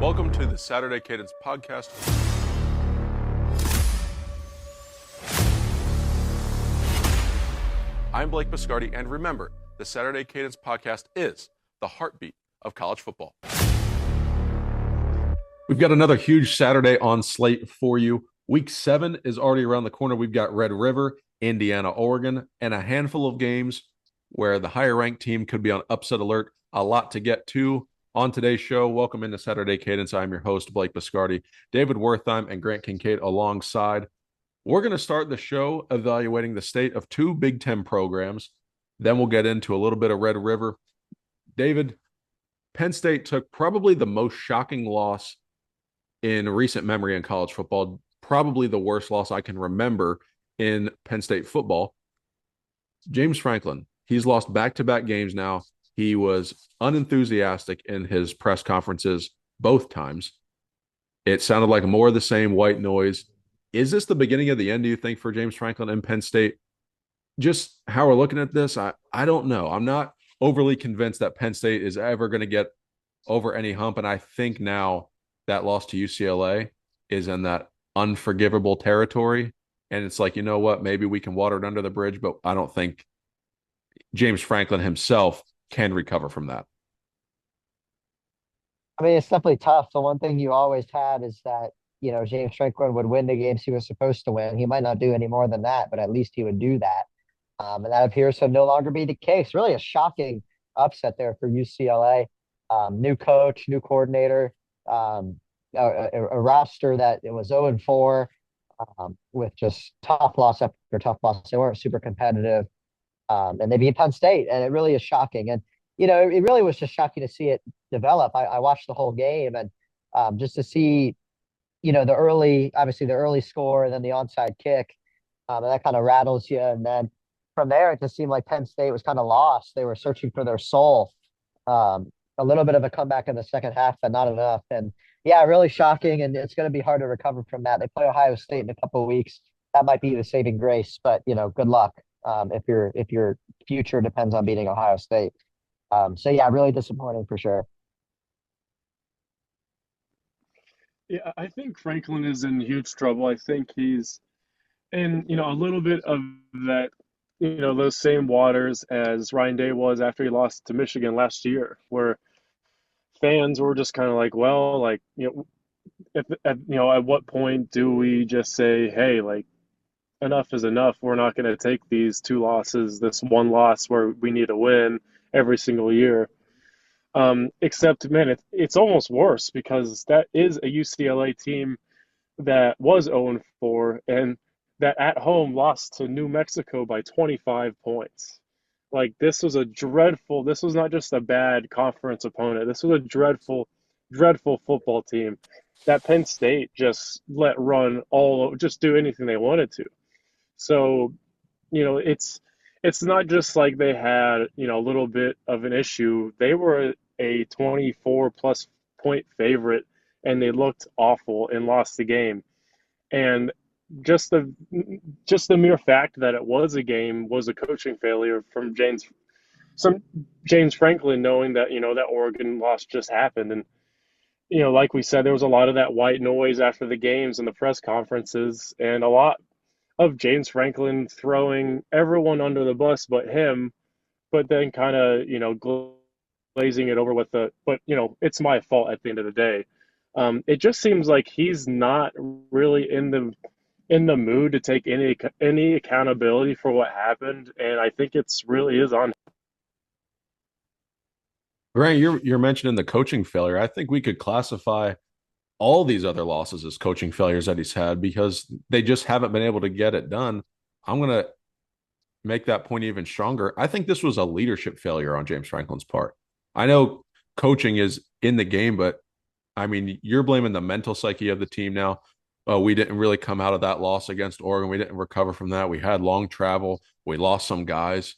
Welcome to the Saturday Cadence podcast. I'm Blake Biscardi, and remember, the Saturday Cadence podcast is the heartbeat of college football. We've got another huge Saturday on slate for you. Week 7 is already around the corner. We've got Red River, Indiana, Oregon, and a handful of games where the higher-ranked team could be on upset alert. A lot to get to on today's show. Welcome into Saturday Cadence. I'm your host, Blake Biscardi, David Wertheim, and Grant Kincaid alongside. We're going to start the show evaluating the state of 2 Big Ten programs. Then we'll get into a little bit of Red River. David, Penn State took probably the most shocking loss in recent memory in college football, probably the worst loss I can remember in Penn State football. James Franklin, he's lost back-to-back games now. He was unenthusiastic in his press conferences both times. It sounded like more of the same white noise. Is this the beginning of the end, do you think, for James Franklin and Penn State? Just how we're looking at this, I don't know. I'm not overly convinced that Penn State is ever going to get over any hump, and I think now that loss to UCLA is in that unforgivable territory, and it's like, you know what, maybe we can water it under the bridge, but I don't think James Franklin himself can recover from that. I mean, it's definitely tough. The one thing you always had is that, James Franklin would win the games he was supposed to win. He might not do any more than that, but at least he would do that. And that appears to no longer be the case. Really a shocking upset there for UCLA. New coach, new coordinator, a roster that it was 0-4 with just tough loss after tough loss. They weren't super competitive. And they beat Penn State, and it really is shocking. And, it really was just shocking to see it develop. I watched the whole game, and just to see, obviously the early score and then the onside kick, and that kind of rattles you. And then from there, it just seemed like Penn State was kind of lost. They were searching for their soul. A little bit of a comeback in the second half, but not enough. And yeah, really shocking. And it's going to be hard to recover from that. They play Ohio State in a couple of weeks. That might be the saving grace, but good luck. If your future depends on beating Ohio State. So yeah, really disappointing for sure. Yeah, I think Franklin is in huge trouble. I think he's in, a little bit of that, those same waters as Ryan Day was after he lost to Michigan last year, where fans were just kind of like, well, like, at what point do we just say, hey, like, enough is enough. We're not going to take these 2 losses, this one loss where we need a win every single year. Except, man, it's almost worse because that is a UCLA team that was 0-4 and that at home lost to New Mexico by 25 points. Like, this was not just a bad conference opponent. This was a dreadful, dreadful football team that Penn State just let run just do anything they wanted to. So, it's not just like they had, a little bit of an issue. They were a 24 plus point favorite and they looked awful and lost the game. And just the mere fact that it was a game was a coaching failure from James Franklin, knowing that, that Oregon loss just happened. And, like we said, there was a lot of that white noise after the games and the press conferences, and a lot of James Franklin throwing everyone under the bus but him, but then kind of, glazing it over with it's my fault at the end of the day. It just seems like he's not really in the mood to take any accountability for what happened, and I think it's really is on. Grant, you're mentioning the coaching failure. I think we could classify all these other losses as coaching failures that he's had because they just haven't been able to get it done. I'm going to make that point even stronger. I think this was a leadership failure on James Franklin's part. I know coaching is in the game, but I mean, you're blaming the mental psyche of the team now. We didn't really come out of that loss against Oregon. We didn't recover from that. We had long travel. We lost some guys.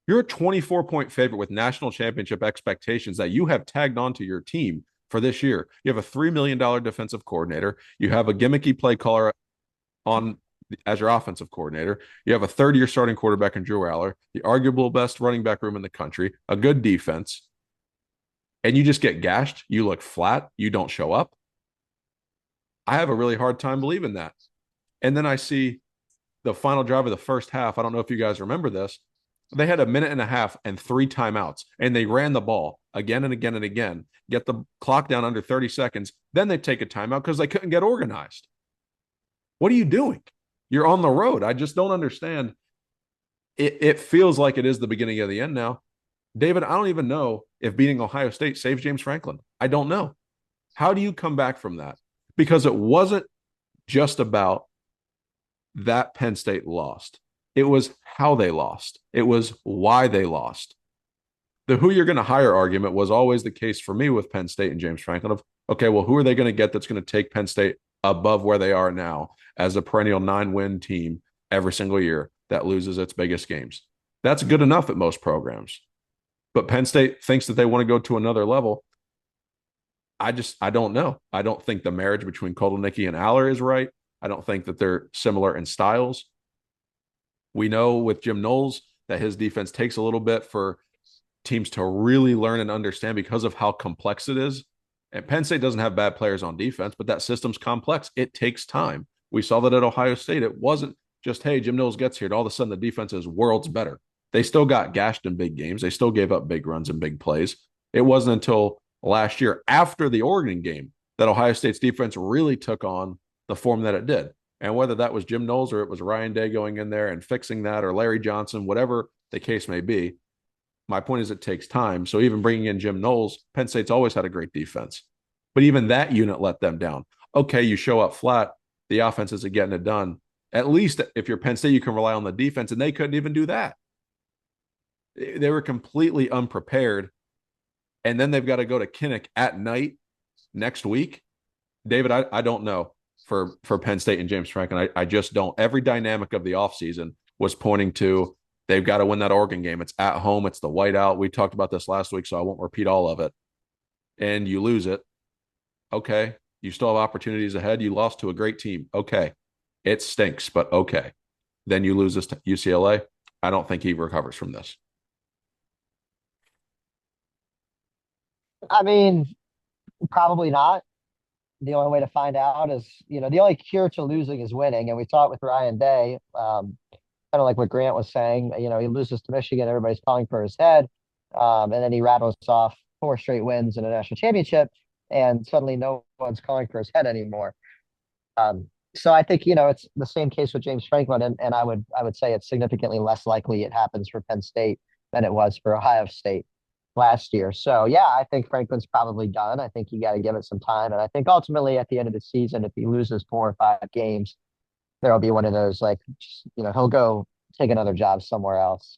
You're a 24-point favorite with national championship expectations that you have tagged onto your team for this year. You have a $3 million defensive coordinator. You have a gimmicky play caller on as your offensive coordinator. You have a third-year starting quarterback in Drew Aller, the arguable best running back room in the country, a good defense. and you just get gashed, you look flat, you don't show up. I have a really hard time believing that. And then I see the final drive of the first half. I don't know if you guys remember this. They had a minute and a half and 3 timeouts, and they ran the ball again and again and again, get the clock down under 30 seconds. Then they take a timeout because they couldn't get organized. What are you doing? You're on the road. I just don't understand. It feels like it is the beginning of the end now. David, I don't even know if beating Ohio State saves James Franklin. I don't know. How do you come back from that? Because it wasn't just about that Penn State lost. It was how they lost. It was why they lost. The who you're going to hire argument was always the case for me with Penn State and James Franklin of, okay, well, who are they going to get that's going to take Penn State above where they are now as a perennial 9-win team every single year that loses its biggest games? That's good enough at most programs. But Penn State thinks that they want to go to another level. I don't know. I don't think the marriage between Kotelnicki and Aller is right. I don't think that they're similar in styles. We know with Jim Knowles that his defense takes a little bit for teams to really learn and understand because of how complex it is. And Penn State doesn't have bad players on defense, but that system's complex. It takes time. We saw that at Ohio State. It wasn't just, hey, Jim Knowles gets here and all of a sudden the defense is worlds better. They still got gashed in big games. They still gave up big runs and big plays. It wasn't until last year after the Oregon game that Ohio State's defense really took on the form that it did. And whether that was Jim Knowles or it was Ryan Day going in there and fixing that, or Larry Johnson, whatever the case may be, my point is it takes time. So even bringing in Jim Knowles, Penn State's always had a great defense. But even that unit let them down. Okay, you show up flat. The offense isn't getting it done. At least if you're Penn State, you can rely on the defense, and they couldn't even do that. They were completely unprepared. And then they've got to go to Kinnick at night next week. David, I don't know for Penn State and James Franklin. I just don't. Every dynamic of the offseason was pointing to they've got to win that Oregon game. It's at home. It's the whiteout. We talked about this last week, so I won't repeat all of it. And you lose it. Okay. You still have opportunities ahead. You lost to a great team. Okay. It stinks, but okay. Then you lose this to UCLA. I don't think he recovers from this. I mean, probably not. The only way to find out is, the only cure to losing is winning. And we saw it with Ryan Day. Kind of like what Grant was saying, he loses to Michigan, everybody's calling for his head. And then he rattles off 4 straight wins in a national championship, and suddenly no one's calling for his head anymore. So I think, it's the same case with James Franklin. And I would say it's significantly less likely it happens for Penn State than it was for Ohio State last year. So yeah, I think Franklin's probably done. I think you got to give it some time. And I think ultimately at the end of the season, if he loses 4 or 5 games, there'll be one of those, like, he'll go take another job somewhere else.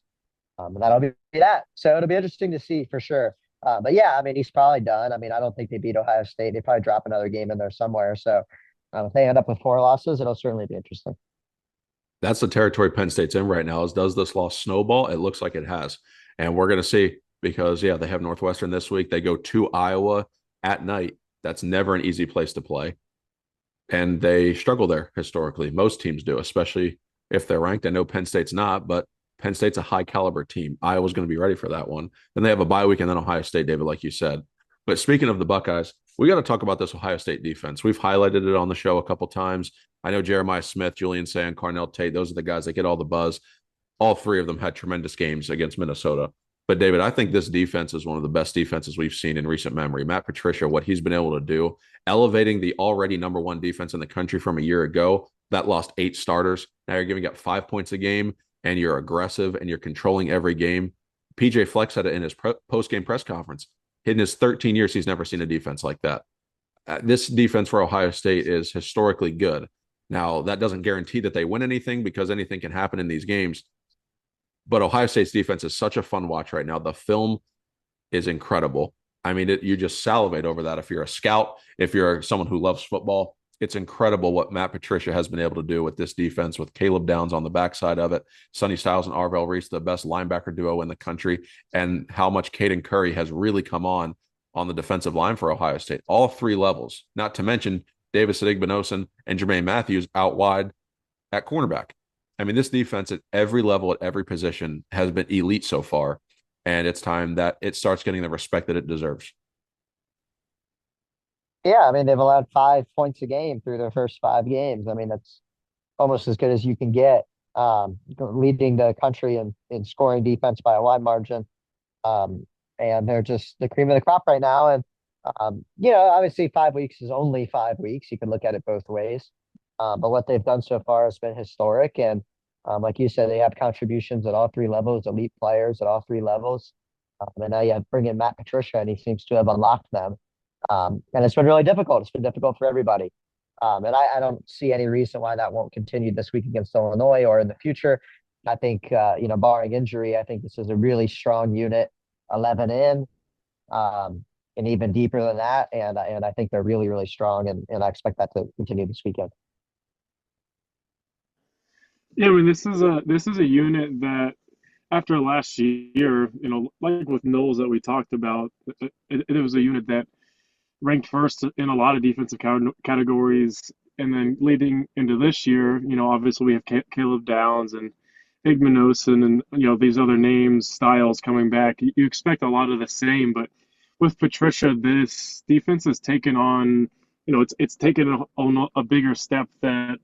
And that'll be that. So it'll be interesting to see for sure. But yeah, I mean, he's probably done. I mean, I don't think they beat Ohio State. They probably drop another game in there somewhere. So if they end up with 4 losses, it'll certainly be interesting. That's the territory Penn State's in right now. Does this loss snowball? It looks like it has. And we're going to see, because, yeah, they have Northwestern this week. They go to Iowa at night. That's never an easy place to play. And they struggle there historically. Most teams do, especially if they're ranked. I know Penn State's not, but Penn State's a high caliber team. Iowa's going to be ready for that one. Then they have a bye week and then Ohio State, David, like you said. But speaking of the Buckeyes, we got to talk about this Ohio State defense. We've highlighted it on the show a couple times. I know Jeremiah Smith, Julian Sand, Carnell Tate, those are the guys that get all the buzz. All 3 of them had tremendous games against Minnesota. But, David, I think this defense is one of the best defenses we've seen in recent memory. Matt Patricia, what he's been able to do, elevating the already number 1 defense in the country from a year ago that lost 8 starters. Now you're giving up 5 points a game, and you're aggressive, and you're controlling every game. PJ Fleck said it in his post-game press conference. In his 13 years, he's never seen a defense like that. This defense for Ohio State is historically good. Now, that doesn't guarantee that they win anything, because anything can happen in these games. But Ohio State's defense is such a fun watch right now. The film is incredible. I mean, you just salivate over that. If you're a scout, if you're someone who loves football, it's incredible what Matt Patricia has been able to do with this defense, with Caleb Downs on the backside of it, Sonny Styles and Arvell Reese, the best linebacker duo in the country, and how much Caden Curry has really come on the defensive line for Ohio State. All 3 levels, not to mention Davis Igbinosun and Jermaine Matthews out wide at cornerback. I mean, this defense at every level, at every position, has been elite so far, and it's time that it starts getting the respect that it deserves. Yeah, I mean, they've allowed 5 points a game through their first 5 games. I mean, that's almost as good as you can get, leading the country in scoring defense by a wide margin. Um, and they're just the cream of the crop right now. And, obviously 5 weeks is only 5 weeks. You can look at it both ways. But what they've done so far has been historic. And like you said, they have contributions at all three levels, elite players at all three levels. And now you have bring in Matt Patricia, and he seems to have unlocked them. And it's been really difficult. It's been difficult for everybody. And I don't see any reason why that won't continue this week against Illinois or in the future. I think, barring injury, I think this is a really strong unit, 11 in, and even deeper than that. And I think they're really, really strong. And I expect that to continue this weekend. Yeah, I mean, this is a unit that after last year, like with Knowles that we talked about, it was a unit that ranked first in a lot of defensive categories. And then leading into this year, obviously we have Caleb Downs and Igmanosin and these other names, Styles coming back. You expect a lot of the same, but with Patricia, this defense has taken on, it's taken a bigger step that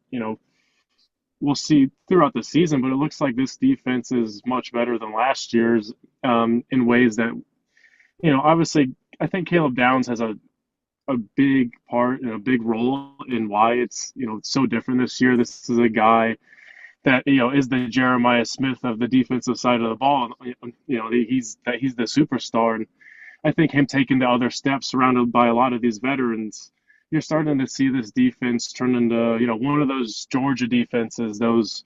we'll see throughout the season. But it looks like this defense is much better than last year's, in ways that obviously I think Caleb Downs has a big part and a big role in why it's so different this year. This is a guy that is the Jeremiah Smith of the defensive side of the ball. He's the superstar, and I think him taking the other steps, surrounded by a lot of these veterans, you're starting to see this defense turn into one of those Georgia defenses, those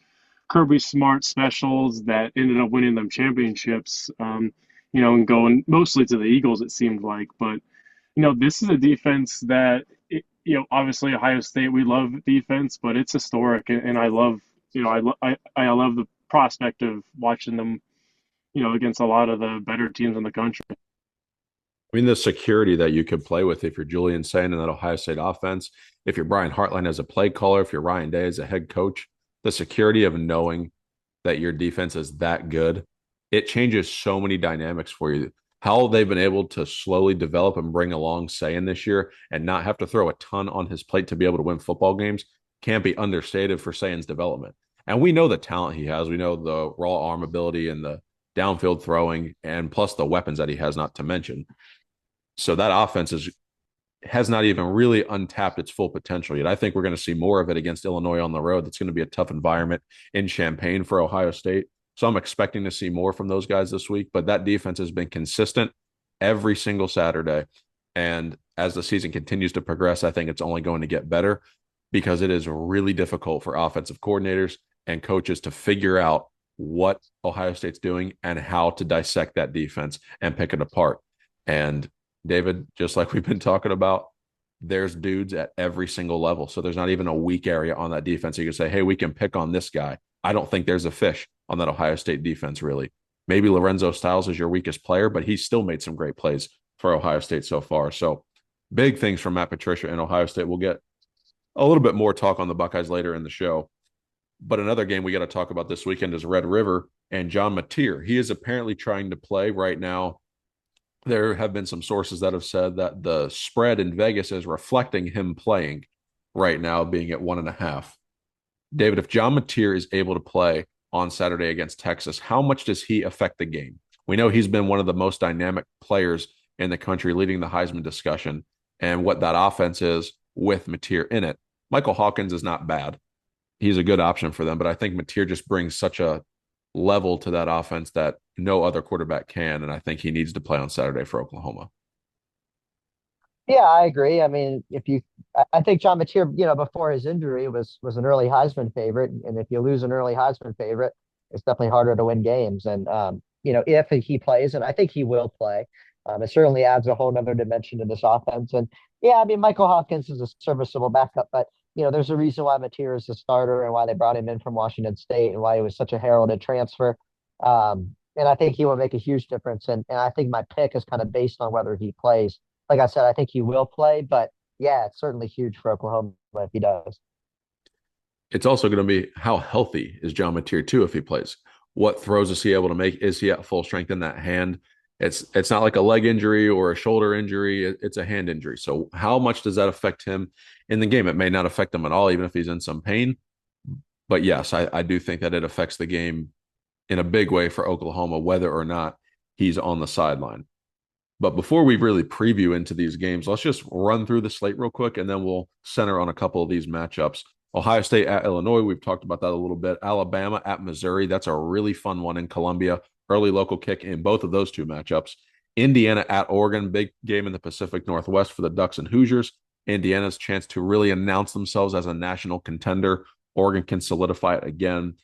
Kirby Smart specials that ended up winning them championships. And going mostly to the Eagles, it seemed like, but this is a defense that, obviously Ohio State, we love defense, but it's historic, and I love, I love the prospect of watching them, against a lot of the better teams in the country. I mean, the security that you could play with if you're Julian Sain in that Ohio State offense, if you're Brian Hartline as a play caller, if you're Ryan Day as a head coach, the security of knowing that your defense is that good, it changes so many dynamics for you. How they've been able to slowly develop and bring along Sain this year and not have to throw a ton on his plate to be able to win football games can't be understated for Sain's development. And we know the talent he has. We know the raw arm ability and the downfield throwing, and plus the weapons that he has, not to mention. So that offense has not even really untapped its full potential yet. I think we're going to see more of it against Illinois on the road. That's going to be a tough environment in Champaign for Ohio State. So I'm expecting to see more from those guys this week. But that defense has been consistent every single Saturday. And as the season continues to progress, I think it's only going to get better because it is really difficult for offensive coordinators and coaches to figure out what Ohio State's doing and how to dissect that defense and pick it apart. And David, just like we've been talking about, there's dudes at every single level. So there's not even a weak area on that defense. You can say, hey, we can pick on this guy. I don't think there's a fish on that Ohio State defense, really. Maybe Lorenzo Styles is your weakest player, but he's still made some great plays for Ohio State so far. So big things from Matt Patricia and Ohio State. We'll get a little bit more talk on the Buckeyes later in the show. But another game we got to talk about this weekend is Red River and John Mateer. He is apparently trying to play right now. There have been some sources that have said that the spread in Vegas is reflecting him playing right now, being at 1.5. David, if John Mateer is able to play on Saturday against Texas, how much does he affect the game? We know he's been one of the most dynamic players in the country, leading the Heisman discussion, and what that offense is with Mateer in it. Michael Hawkins is not bad. He's a good option for them, but I think Mateer just brings such a level to that offense that no other quarterback can, and I think he needs to play on Saturday for Oklahoma. Yeah, I agree. I mean, I think John Mateer, before his injury was an early Heisman favorite, and if you lose an early Heisman favorite, it's definitely harder to win games. And if he plays, and I think he will play, it certainly adds a whole nother dimension to this offense. And yeah, I mean, Michael Hopkins is a serviceable backup, but there's a reason why Mateer is the starter and why they brought him in from Washington State and why he was such a heralded transfer. And I think he will make a huge difference. And I think my pick is kind of based on whether he plays. Like I said, I think he will play, but yeah, it's certainly huge for Oklahoma if he does. It's also going to be how healthy is John Mateer too if he plays. What throws is he able to make? Is he at full strength in that hand? It's not like a leg injury or a shoulder injury. It's a hand injury. So how much does that affect him in the game? It may not affect him at all, even if he's in some pain. But yes, I do think that it affects the game in a big way for Oklahoma, whether or not he's on the sideline. But before we really preview into these games, let's just run through the slate real quick, and then we'll center on a couple of these matchups. Ohio State at Illinois, we've talked about that a little bit. Alabama at Missouri, that's a really fun one in Columbia. Early local kick in both of those two matchups. Indiana at Oregon, big game in the Pacific Northwest for the Ducks and Hoosiers. Indiana's chance to really announce themselves as a national contender. Oregon can solidify it again.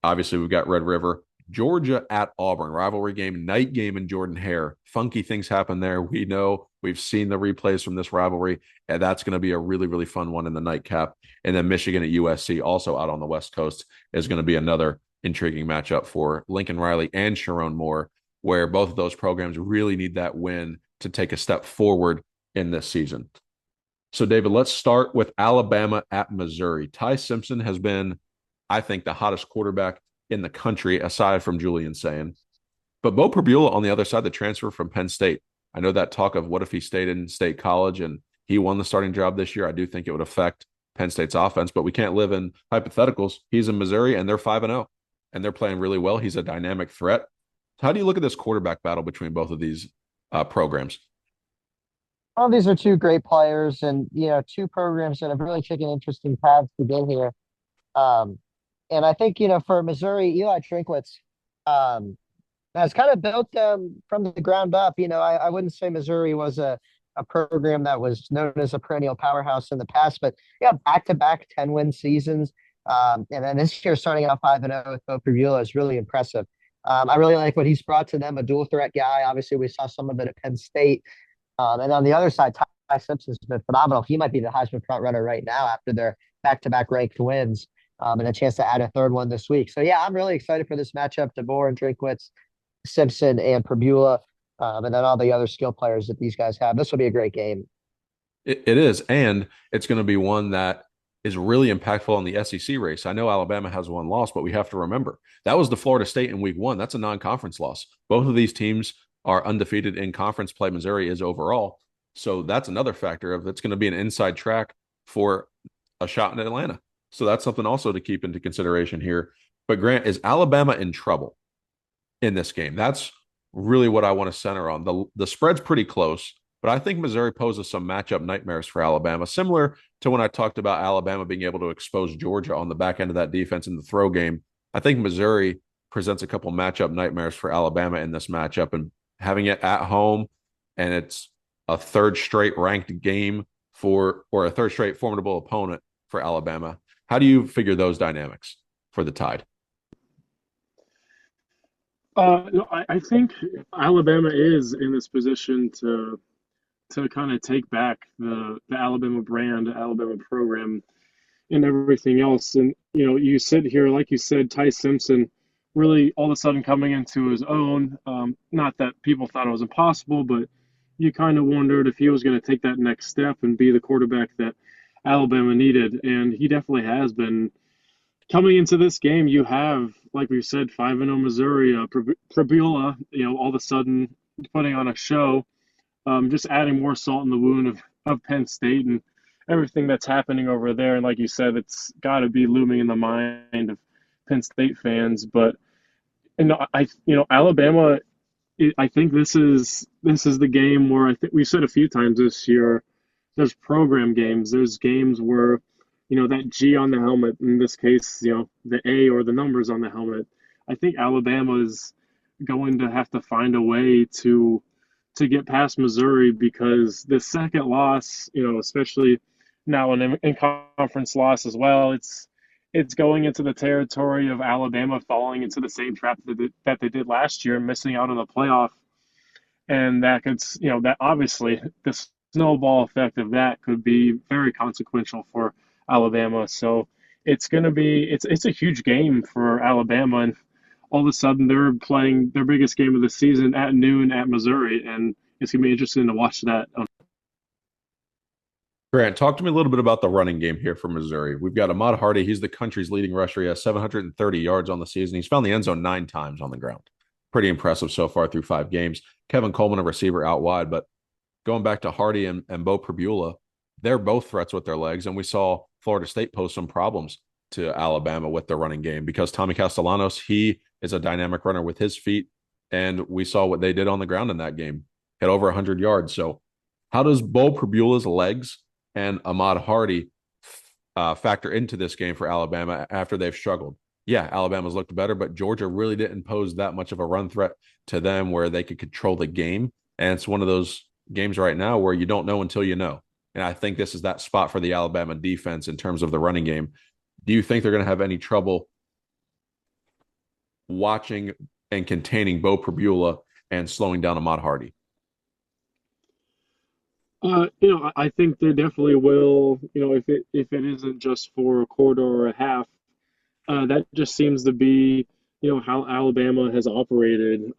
Obviously, we've got Red River. Georgia at Auburn, rivalry game, night game in Jordan-Hare. Funky things happen there. We know, we've seen the replays from this rivalry, and that's going to be a really, really fun one in the nightcap. And then Michigan at USC, also out on the West Coast, is going to be another intriguing matchup for Lincoln Riley and Sharon Moore, where both of those programs really need that win to take a step forward in this season. So, David, let's start with Alabama at Missouri. Ty Simpson has been, I think, the hottest quarterback in the country, aside from Julian Sayin. But Beau Pribula on the other side, the transfer from Penn State. I know that talk of what if he stayed in State College and he won the starting job this year. I do think it would affect Penn State's offense, but we can't live in hypotheticals. He's in Missouri, and they're 5-0, and they're playing really well. He's a dynamic threat. How do you look at this quarterback battle between both of these programs? Well, these are two great players, and two programs that have really taken interesting paths to get here. Um, and I think for Missouri, Eli Drinkwitz has kind of built them from the ground up. I wouldn't say Missouri was a program that was known as a perennial powerhouse in the past, but yeah, back-to-back 10-win seasons. And then this year starting out 5-0 with Beau Pribula is really impressive. I really like what he's brought to them, a dual threat guy. Obviously, we saw some of it at Penn State. And on the other side, Ty Simpson's been phenomenal. He might be the Heisman front runner right now after their back-to-back ranked wins, and a chance to add a third one this week. So yeah, I'm really excited for this matchup. DeBoer and Drinkwitz, Simpson and Pribula, and then all the other skill players that these guys have. This will be a great game. It is, and it's going to be one that is really impactful on the SEC race. I know Alabama has one loss, but we have to remember that was the Florida State in week one. That's a non-conference loss. Both of these teams are undefeated in conference play. Missouri is overall. So that's another factor of it's going to be an inside track for a shot in Atlanta. So that's something also to keep into consideration here. But Grant, is Alabama in trouble in this game? That's really what I want to center on. The spread's pretty close, but I think Missouri poses some matchup nightmares for Alabama, similar to when I talked about Alabama being able to expose Georgia on the back end of that defense in the throw game. I think Missouri presents a couple matchup nightmares for Alabama in this matchup, and having it at home, and it's a third straight ranked game or a third straight formidable opponent for Alabama. How do you figure those dynamics for the Tide? No, I think Alabama is in this position to kind of take back the Alabama brand, the Alabama program, and everything else. And you sit here, like you said, Ty Simpson really all of a sudden coming into his own. Not that people thought it was impossible, but you kind of wondered if he was going to take that next step and be the quarterback that Alabama needed. And he definitely has been. Coming into this game, you have, like we said, 5-0 Missouri, Pribula, all of a sudden putting on a show, just adding more salt in the wound of Penn State and everything that's happening over there. And like you said, it's got to be looming in the mind of Penn State fans. But Alabama, I think this is the game where I think we said a few times this year. There's program games. There's games where that G on the helmet, in this case, the A or the numbers on the helmet. I think Alabama is going to have to find a way to get past Missouri, because the second loss, especially now an in-conference loss as well, it's going into the territory of Alabama falling into the same trap that they did last year, missing out on the playoff. And that could, that obviously the snowball effect of that could be very consequential for Alabama. So it's going to be it's a huge game for Alabama, and all of a sudden they're playing their biggest game of the season at noon at Missouri, and it's going to be interesting to watch that. Grant, talk to me a little bit about the running game here for Missouri. We've got Ahmad Hardy. He's the country's leading rusher. He has 730 yards on the season. He's found the end zone 9 times on the ground. pretty impressive so far through 5 games. Kevin Coleman, a receiver out wide, but going back to Hardy and Beau Pribula, they're both threats with their legs. And we saw Florida State pose some problems to Alabama with their running game because Tommy Castellanos, he is a dynamic runner with his feet. And we saw what they did on the ground in that game, hit over 100 yards. So, how does Beau Pribula's legs and Ahmad Hardy factor into this game for Alabama after they've struggled? Yeah, Alabama's looked better, but Georgia really didn't pose that much of a run threat to them where they could control the game. And it's one of those games right now where you don't know until you know. And I think this is that spot for the Alabama defense in terms of the running game. Do you think they're going to have any trouble watching and containing Beau Pribula and slowing down Ahmad Hardy? I think they definitely will. If it isn't just for a quarter or a half, that just seems to be, how Alabama has operated.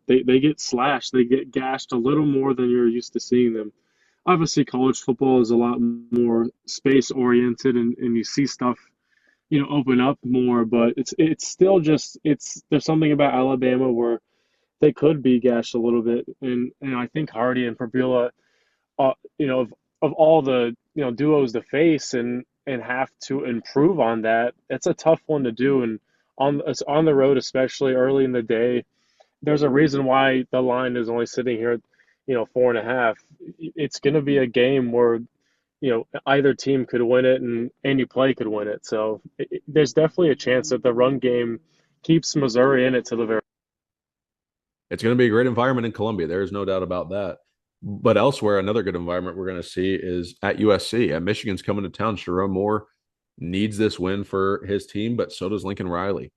They get slashed, they get gashed a little more than you're used to seeing them. Obviously, college football is a lot more space oriented, and you see stuff, open up more. But it's still just there's something about Alabama where they could be gashed a little bit, and I think Hardy and Prabula, of all the duos to face and have to improve on that, it's a tough one to do. And it's on the road, especially early in the day. There's a reason why the line is only sitting here at 4.5. It's going to be a game where either team could win it and any play could win it. So there's definitely a chance that the run game keeps Missouri in it to the very. It's going to be a great environment in Columbia. There is no doubt about that. But elsewhere, another good environment we're going to see is at USC. At Michigan's coming to town. Sharon Moore needs this win for his team, but so does Lincoln Riley.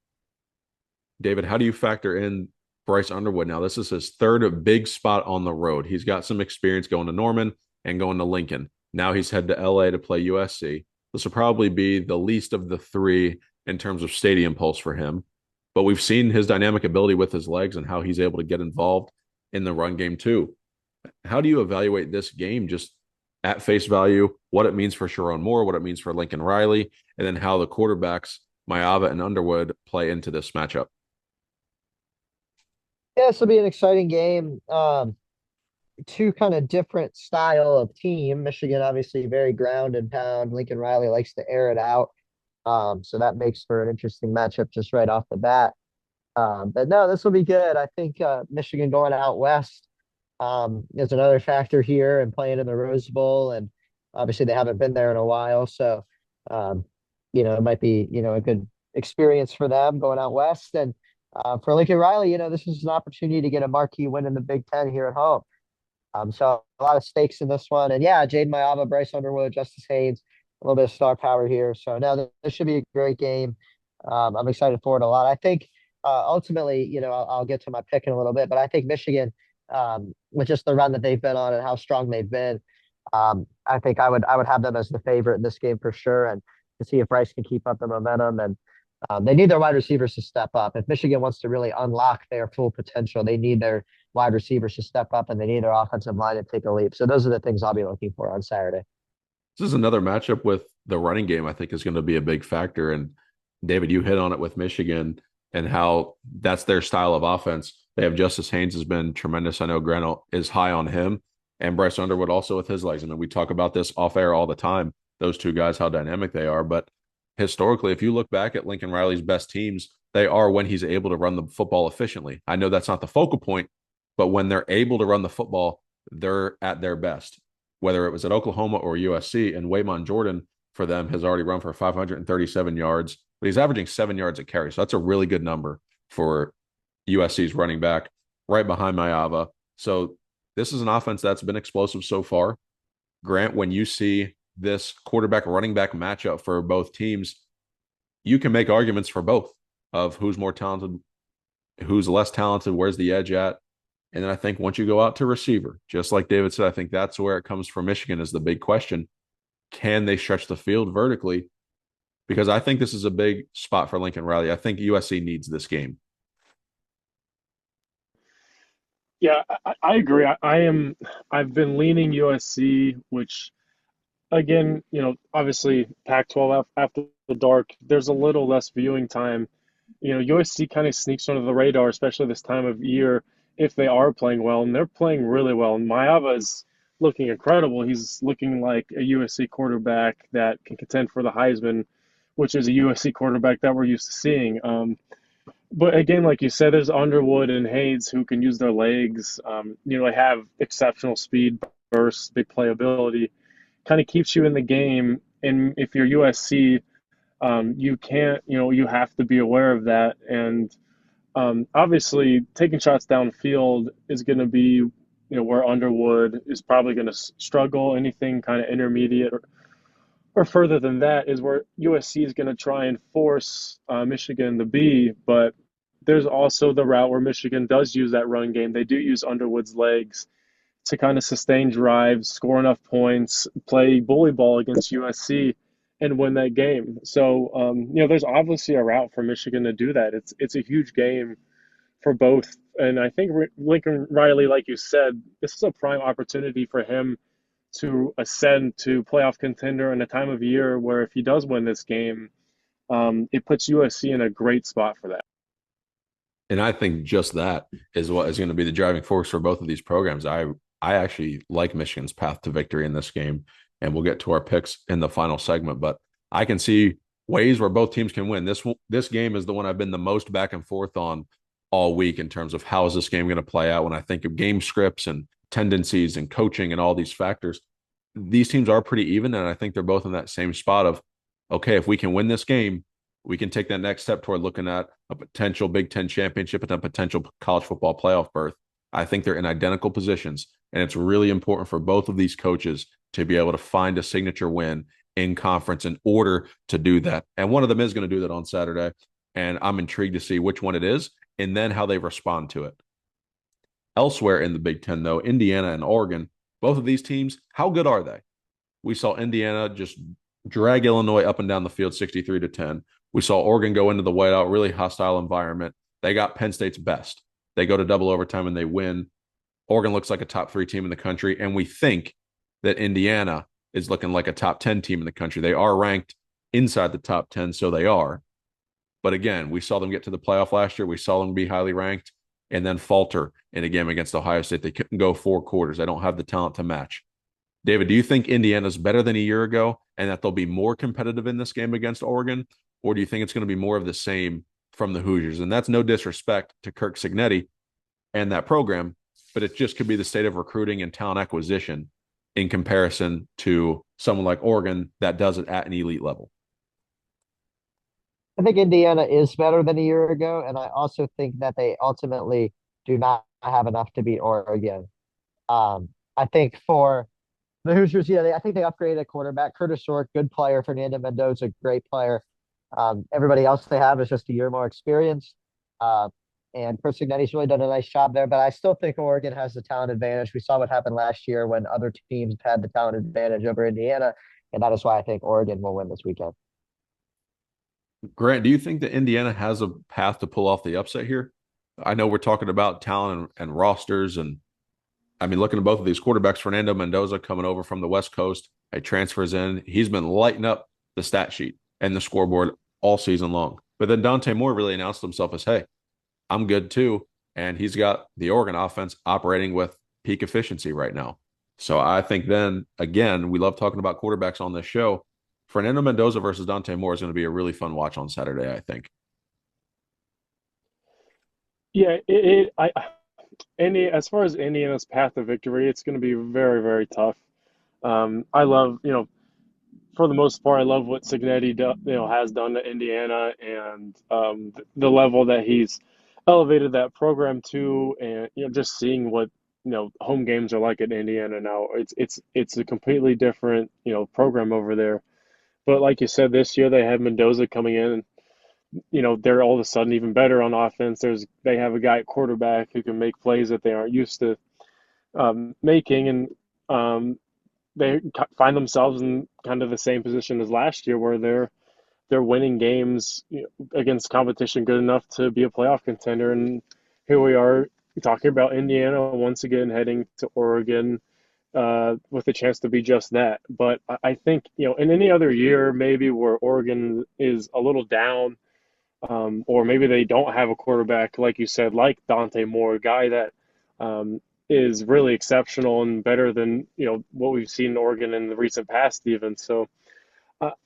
David, how do you factor in Bryce Underwood now? This is his third big spot on the road. He's got some experience going to Norman and going to Lincoln. Now he's head to LA to play USC. This will probably be the least of the three in terms of stadium pulse for him. But we've seen his dynamic ability with his legs and how he's able to get involved in the run game too. How do you evaluate this game just at face value, what it means for Sharon Moore, what it means for Lincoln Riley, and then how the quarterbacks, Mayava and Underwood, play into this matchup? Yeah, this will be an exciting game. Two kind of different style of team. Michigan, obviously, very ground and pound. Lincoln Riley likes to air it out. So that makes for an interesting matchup just right off the bat. But no, this will be good. I think Michigan going out west is another factor here and playing in the Rose Bowl. And obviously, they haven't been there in a while. So, it might be, a good experience for them going out west. And for Lincoln Riley, this is an opportunity to get a marquee win in the Big Ten here at home. So a lot of stakes in this one. And yeah, Jade Mayava, Bryce Underwood, Justice Haynes, a little bit of star power here. So now this should be a great game. I'm excited for it a lot. I think ultimately, I'll get to my pick in a little bit, but I think Michigan, with just the run that they've been on and how strong they've been, I think I would have them as the favorite in this game for sure. And to see if Bryce can keep up the momentum, and they need their wide receivers to step up. If Michigan wants to really unlock their full potential, they need their wide receivers to step up, and they need their offensive line to take a leap. So those are the things I'll be looking for on Saturday. This is another matchup with the running game, I think, is going to be a big factor. And David, you hit on it with Michigan and how that's their style of offense. They have Justice Haynes has been tremendous. I know Grant is high on him, and Bryce Underwood also with his legs. I mean, we talk about this off air all the time, those two guys, how dynamic they are. But historically, if you look back at Lincoln Riley's best teams, they are when he's able to run the football efficiently. I know that's not the focal point, but when they're able to run the football, they're at their best. Whether it was at Oklahoma or USC, and Waymon Jordan for them has already run for 537 yards, but he's averaging 7 yards a carry. So that's a really good number for USC's running back, right behind Mayava. So this is an offense that's been explosive so far. Grant, when you see this quarterback running back matchup for both teams, you can make arguments for both of who's more talented, who's less talented, where's the edge at. And then I think once you go out to receiver, just like David said, I think that's where it comes from Michigan is the big question. Can they stretch the field vertically? Because I think this is a big spot for Lincoln Riley. I think USC needs this game. Yeah, I agree. I've been leaning USC, which again, obviously Pac-12 after the dark, there's a little less viewing time USC kind of sneaks under the radar, especially this time of year, if they are playing well, and they're playing really well. And Maava is looking incredible. He's looking like a USC quarterback that can contend for the Heisman, which is a USC quarterback that we're used to seeing. But again, like you said, there's Underwood and Hayes who can use their legs. They have exceptional speed, burst, big playability. Kind of keeps you in the game. And if you're USC, you can't, you have to be aware of that. And obviously, taking shots downfield is going to be, where Underwood is probably going to struggle. Anything kind of intermediate or further than that is where USC is going to try and force Michigan to be. But there's also the route where Michigan does use that run game. They do use Underwood's legs to kind of sustain drives, score enough points, play bully ball against USC, and win that game. So, there's obviously a route for Michigan to do that. It's a huge game for both. And I think Lincoln Riley, like you said, this is a prime opportunity for him to ascend to playoff contender in a time of year where if he does win this game, it puts USC in a great spot for that. And I think just that is what is going to be the driving force for both of these programs. I actually like Michigan's path to victory in this game, and we'll get to our picks in the final segment. But I can see ways where both teams can win. This game is the one I've been the most back and forth on all week in terms of how is this game going to play out. When I think of game scripts and tendencies and coaching and all these factors, these teams are pretty even, and I think they're both in that same spot of, okay, if we can win this game, we can take that next step toward looking at a potential Big Ten championship and a potential college football playoff berth. I think they're in identical positions, and it's really important for both of these coaches to be able to find a signature win in conference in order to do that. And one of them is going to do that on Saturday, and I'm intrigued to see which one it is and then how they respond to it. Elsewhere in the Big Ten, though, Indiana and Oregon, both of these teams, how good are they? We saw Indiana just drag Illinois up and down the field 63-10. We saw Oregon go into the whiteout, really hostile environment. They got Penn State's best. They go to double overtime and they win. Oregon looks like a top 3 team in the country, and we think that Indiana is looking like a top 10 team in the country. They are ranked inside the top 10, so they are. But again, we saw them get to the playoff last year. We saw them be highly ranked and then falter in a game against Ohio State. They couldn't go 4 quarters. They don't have the talent to match. David, do you think Indiana's better than a year ago and that they'll be more competitive in this game against Oregon? Or do you think it's going to be more of the same from the Hoosiers? And that's no disrespect to Kirk Cignetti and that program, but it just could be the state of recruiting and talent acquisition in comparison to someone like Oregon that does it at an elite level. I think Indiana is better than a year ago, and I also think that they ultimately do not have enough to beat Oregon. I think for the Hoosiers, I think they upgraded a quarterback. Curtis Short, good player. Fernando Mendoza, great player. Everybody else they have is just a year more experience. And Chris Cignetti's really done a nice job there, but I still think Oregon has the talent advantage. We saw what happened last year when other teams had the talent advantage over Indiana, and that is why I think Oregon will win this weekend. Grant, do you think that Indiana has a path to pull off the upset here? I know we're talking about talent and rosters, and I mean, looking at both of these quarterbacks, Fernando Mendoza coming over from the West Coast, he transfers in. He's been lighting up the stat sheet and the scoreboard all season long. But then Dante Moore really announced himself as, hey, I'm good too. And he's got the Oregon offense operating with peak efficiency right now. So I think then, again, we love talking about quarterbacks on this show. Fernando Mendoza versus Dante Moore is going to be a really fun watch on Saturday, I think. Yeah, as far as Indiana's path to victory, it's going to be very, very tough. I love, for the most part, I love what Cignetti has done to Indiana and the level that he's elevated that program to, and just seeing what home games are like at Indiana now. It's a completely different program over there. But like you said, this year they have Mendoza coming in, and they're all of a sudden even better on offense. They have a guy at quarterback who can make plays that they aren't used to making, and they find themselves in kind of the same position as last year, where they're winning games against competition good enough to be a playoff contender. And here we are talking about Indiana once again heading to Oregon with a chance to be just that. But I think in any other year, maybe where Oregon is a little down or maybe they don't have a quarterback, like you said, like Dante Moore, a guy that is really exceptional and better than what we've seen in Oregon in the recent past, even. So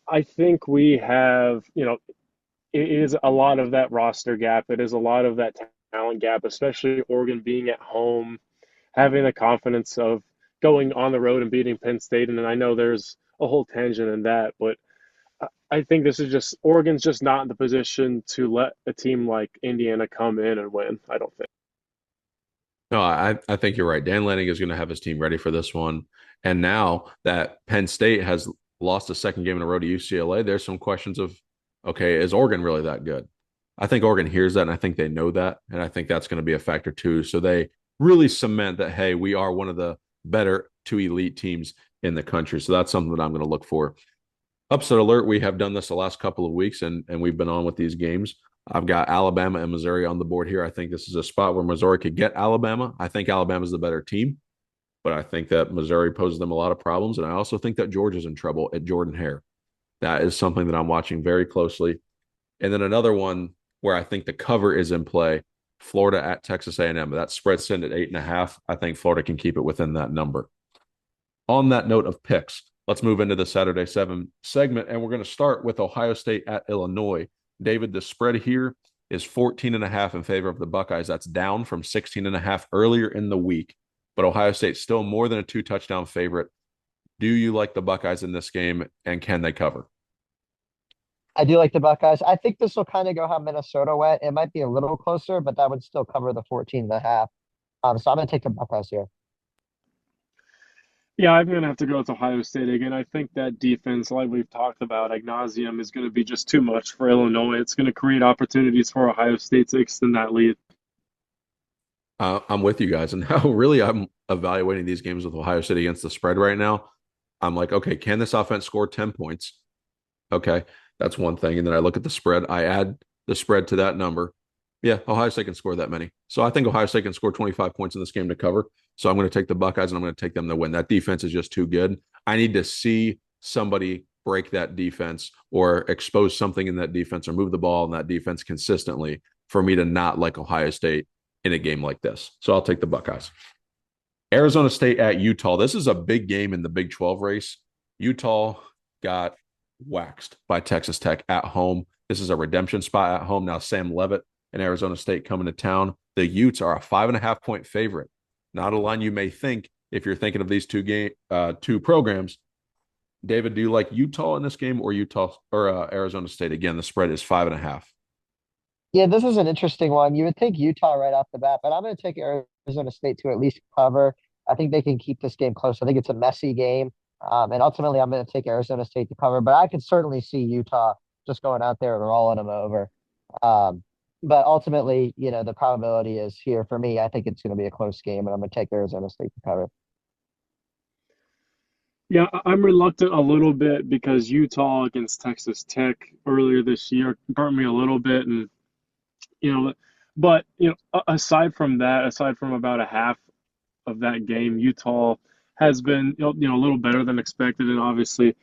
I think we have, it is a lot of that roster gap. It is a lot of that talent gap, especially Oregon being at home, having the confidence of going on the road and beating Penn State. And I know there's a whole tangent in that, but I think this is just Oregon's just not in the position to let a team like Indiana come in and win. I don't think. No, I think you're right. Dan Lanning is going to have his team ready for this one. And now that Penn State has lost a second game in a row to UCLA, there's some questions of, okay, is Oregon really that good? I think Oregon hears that, and I think they know that. And I think that's going to be a factor too. So they really cement that, hey, we are one of the better two elite teams in the country. So that's something that I'm going to look for. Upset alert, we have done this the last couple of weeks, and we've been on with these games. I've got Alabama and Missouri on the board here. I think this is a spot where Missouri could get Alabama. I think Alabama's the better team, but I think that Missouri poses them a lot of problems. And I also think that Georgia's in trouble at Jordan-Hare. That is something that I'm watching very closely. And then another one where I think the cover is in play, Florida at Texas A&M. That spread's sitting at 8.5. I think Florida can keep it within that number. On that note of picks, let's move into the Saturday 7 segment, and we're going to start with Ohio State at Illinois. David, the spread here is 14.5 in favor of the Buckeyes. That's down from 16.5 earlier in the week, but Ohio State's still more than a 2-touchdown favorite. Do you like the Buckeyes in this game, and can they cover? I do like the Buckeyes. I think this will kind of go how Minnesota went. It might be a little closer, but that would still cover the 14.5. So I'm going to take the Buckeyes here. Yeah, I'm going to have to go with Ohio State again. I think that defense, like we've talked about, ad nauseum, is going to be just too much for Illinois. It's going to create opportunities for Ohio State to extend that lead. I'm with you guys. And how really I'm evaluating these games with Ohio State against the spread right now. I'm like, okay, can this offense score 10 points? Okay, that's one thing. And then I look at the spread. I add the spread to that number. Yeah, Ohio State can score that many. So I think Ohio State can score 25 points in this game to cover. So I'm going to take the Buckeyes and I'm going to take them to win. That defense is just too good. I need to see somebody break that defense or expose something in that defense or move the ball in that defense consistently for me to not like Ohio State in a game like this. So I'll take the Buckeyes. Arizona State at Utah. This is a big game in the Big 12 race. Utah got waxed by Texas Tech at home. This is a redemption spot at home. Now Sam Levitt and Arizona State coming to town. The Utes are a 5.5-point favorite. Not a line you may think if you're thinking of these two programs. David, do you like Utah in this game or Arizona State? Again, the spread is 5.5. Yeah, this is an interesting one. You would think Utah right off the bat, but I'm going to take Arizona State to at least cover. I think they can keep this game close. I think it's a messy game. And ultimately, I'm going to take Arizona State to cover, but I could certainly see Utah just going out there and rolling them over. Um, but ultimately, the probability is here for me. I think it's going to be a close game, and I'm going to take Arizona State to cover. Yeah, I'm reluctant a little bit because Utah against Texas Tech earlier this year burnt me a little bit, and you know, but aside from that, aside from about a half of that game, Utah has been a little better than expected, and obviously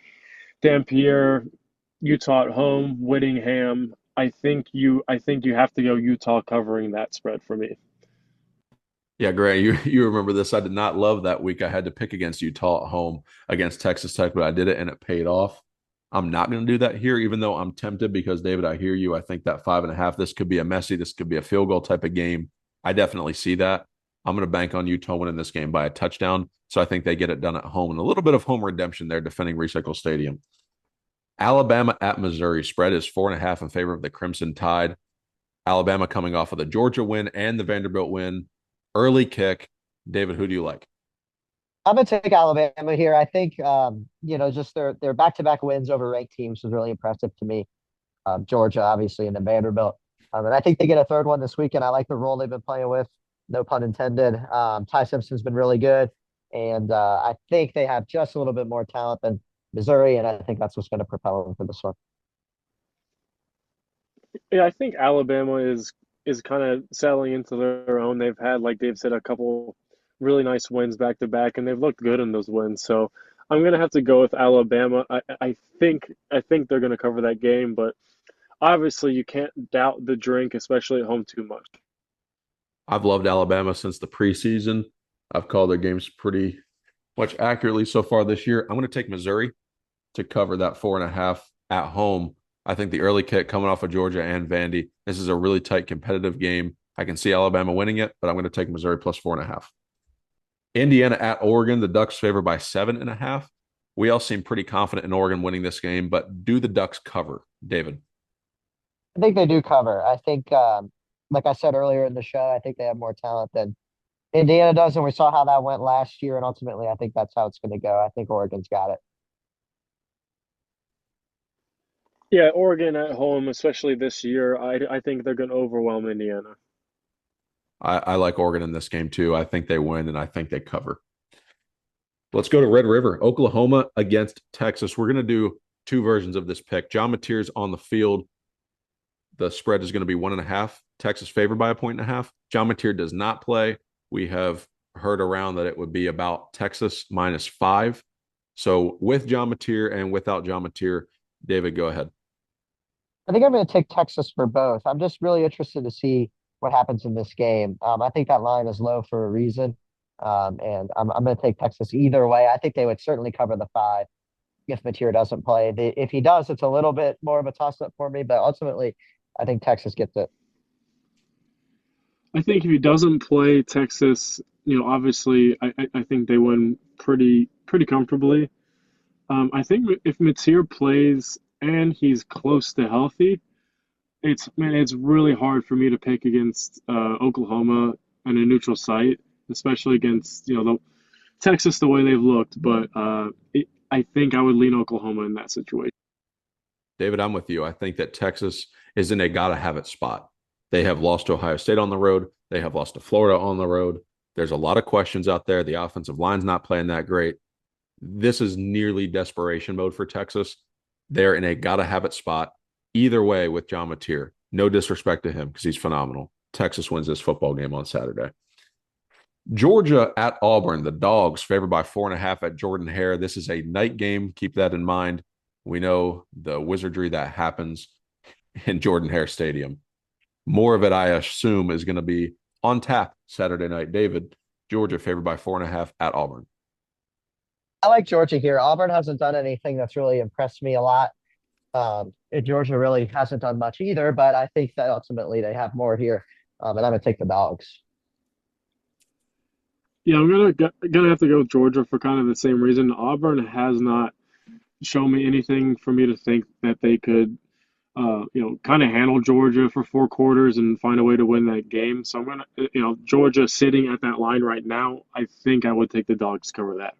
Dampier, Utah at home, Whittingham. I think you have to go Utah covering that spread for me. Yeah, Grant, you remember this. I did not love that week. I had to pick against Utah at home against Texas Tech, but I did it and it paid off. I'm not going to do that here, even though I'm tempted because, David, I hear you. I think that 5.5, this could be a messy, this could be a field goal type of game. I definitely see that. I'm going to bank on Utah winning this game by a touchdown. So I think they get it done at home and a little bit of home redemption there defending Recycle Stadium. Alabama at Missouri. Spread is 4.5 in favor of the Crimson Tide. Alabama coming off of the Georgia win and the Vanderbilt win. Early kick. David, who do you like? I'm going to take Alabama here. I think, just their back-to-back wins over ranked teams was really impressive to me. Georgia, obviously, and then Vanderbilt. And I think they get a third one this weekend. I like the role they've been playing with. No pun intended. Ty Simpson's been really good. And I think they have just a little bit more talent than Missouri, and I think that's what's going to propel them for this one. Yeah, I think Alabama is kind of settling into their own. They've had, like Dave said, a couple really nice wins back to back, and they've looked good in those wins. So I'm gonna have to go with Alabama. I think they're gonna cover that game, but obviously you can't doubt the drink, especially at home, too much. I've loved Alabama since the preseason. I've called their games pretty much accurately so far this year. I'm going to take Missouri to cover that 4.5 at home. I think the early kick coming off of Georgia and Vandy, this is a really tight competitive game. I can see Alabama winning it, but I'm going to take Missouri plus 4.5. Indiana at Oregon, the Ducks favored by 7.5. We all seem pretty confident in Oregon winning this game, but do the Ducks cover, David? I think they do cover. I think, like I said earlier in the show, I think they have more talent than Indiana does, and we saw how that went last year. And ultimately, I think that's how it's going to go. I think Oregon's got it. Yeah, Oregon at home, especially this year, I think they're going to overwhelm Indiana. I like Oregon in this game too. I think they win, and I think they cover. Let's go to Red River, Oklahoma against Texas. We're going to do two versions of this pick. John Mateer's on the field. The spread is going to be 1.5. Texas favored by 1.5. John Mateer does not play. We have heard around that it would be about Texas -5. So with John Mateer and without John Mateer, David, go ahead. I think I'm going to take Texas for both. I'm just really interested to see what happens in this game. I think that line is low for a reason. And I'm going to take Texas either way. I think they would certainly cover the 5 if Mateer doesn't play. If he does, it's a little bit more of a toss up for me, but ultimately, I think Texas gets it. I think if he doesn't play Texas, obviously I think they win pretty comfortably. I think if Mateer plays and he's close to healthy, it's really hard for me to pick against Oklahoma on a neutral site, especially against the Texas the way they've looked. But I think I would lean Oklahoma in that situation. David, I'm with you. I think that Texas is in a gotta have it spot. They have lost to Ohio State on the road. They have lost to Florida on the road. There's a lot of questions out there. The offensive line's not playing that great. This is nearly desperation mode for Texas. They're in a gotta have it spot. Either way with John Mateer. No disrespect to him because he's phenomenal. Texas wins this football game on Saturday. Georgia at Auburn. The Dogs favored by 4.5 at Jordan-Hare. This is a night game. Keep that in mind. We know the wizardry that happens in Jordan-Hare Stadium. More of it, I assume, is going to be on tap Saturday night. David, Georgia favored by 4.5 at Auburn. I like Georgia here. Auburn hasn't done anything that's really impressed me a lot. And Georgia really hasn't done much either, but I think that ultimately they have more here. And I'm going to take the Dogs. Yeah, I'm gonna have to go with Georgia for kind of the same reason. Auburn has not shown me anything for me to think that they could, kind of handle Georgia for 4 quarters and find a way to win that game. So I'm gonna, Georgia sitting at that line right now. I think I would take the Dogs to cover that.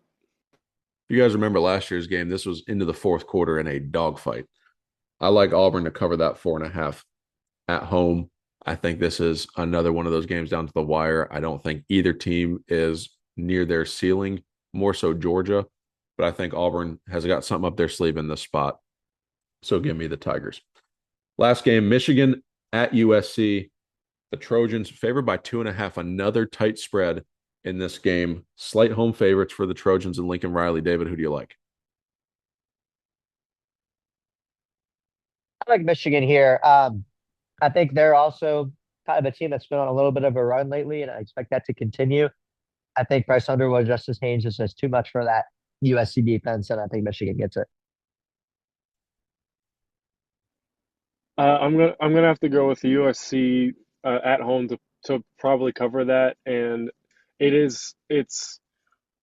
You guys remember last year's game? This was into the fourth quarter in a dogfight. I like Auburn to cover that 4.5 at home. I think this is another one of those games down to the wire. I don't think either team is near their ceiling, more so Georgia, but I think Auburn has got something up their sleeve in this spot. So give me the Tigers. Last game, Michigan at USC. The Trojans favored by 2.5, another tight spread in this game. Slight home favorites for the Trojans and Lincoln Riley. David, who do you like? I like Michigan here. I think they're also kind of a team that's been on a little bit of a run lately, and I expect that to continue. I think Bryce Underwood, Justice Haynes just says too much for that USC defense, and I think Michigan gets it. I'm gonna have to go with USC at home to probably cover that, and it's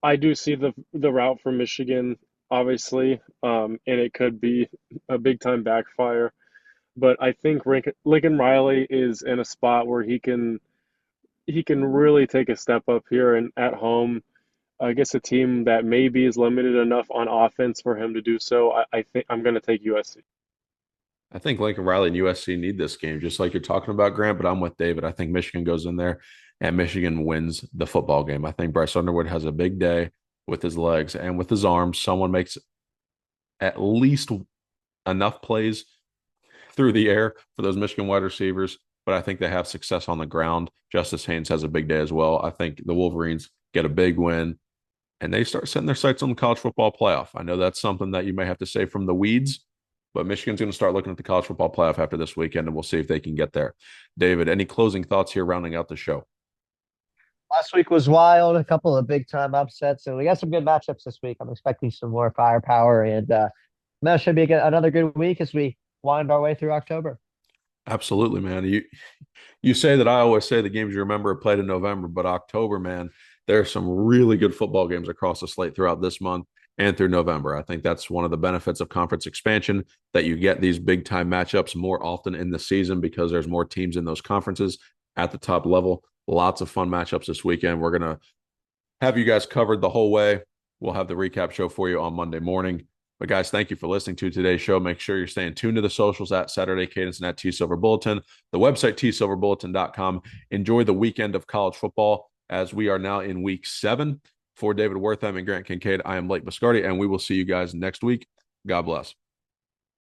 I do see the route for Michigan, obviously, and it could be a big time backfire. But I think Lincoln Riley is in a spot where he can really take a step up here and at home against a team that maybe is limited enough on offense for him to do so. I think I'm going to take USC. I think Lincoln Riley and USC need this game, just like you're talking about, Grant, but I'm with David. I think Michigan goes in there and Michigan wins the football game. I think Bryce Underwood has a big day with his legs and with his arms. Someone makes at least enough plays through the air for those Michigan wide receivers, but I think they have success on the ground. Justice Haynes has a big day as well. I think the Wolverines get a big win and they start setting their sights on the college football playoff. I know that's something that you may have to say from the weeds, But Michigan's going to start looking at the college football playoff after this weekend, and we'll see if they can get there. David, any closing thoughts here rounding out the show? Last week was wild, a couple of big time upsets, and we got some good matchups this week. I'm expecting some more firepower, and that should be another good week as we wind our way through October. Absolutely, man. You say that I always say the games you remember are played in November, but October, man, there are some really good football games across the slate throughout this month and through November. I think that's one of the benefits of conference expansion, that you get these big time matchups more often in the season because there's more teams in those conferences at the top level. Lots of fun matchups this weekend. We're going to have you guys covered the whole way. We'll have the recap show for you on Monday morning. But guys, thank you for listening to today's show. Make sure you're staying tuned to the socials at Saturday Cadence and at T Silver Bulletin, the website tsilverbulletin.com. Enjoy the weekend of college football as we are now in week 7. For David Wertheim and Grant Kincaid, I am Blake Biscardi, and we will see you guys next week. God bless.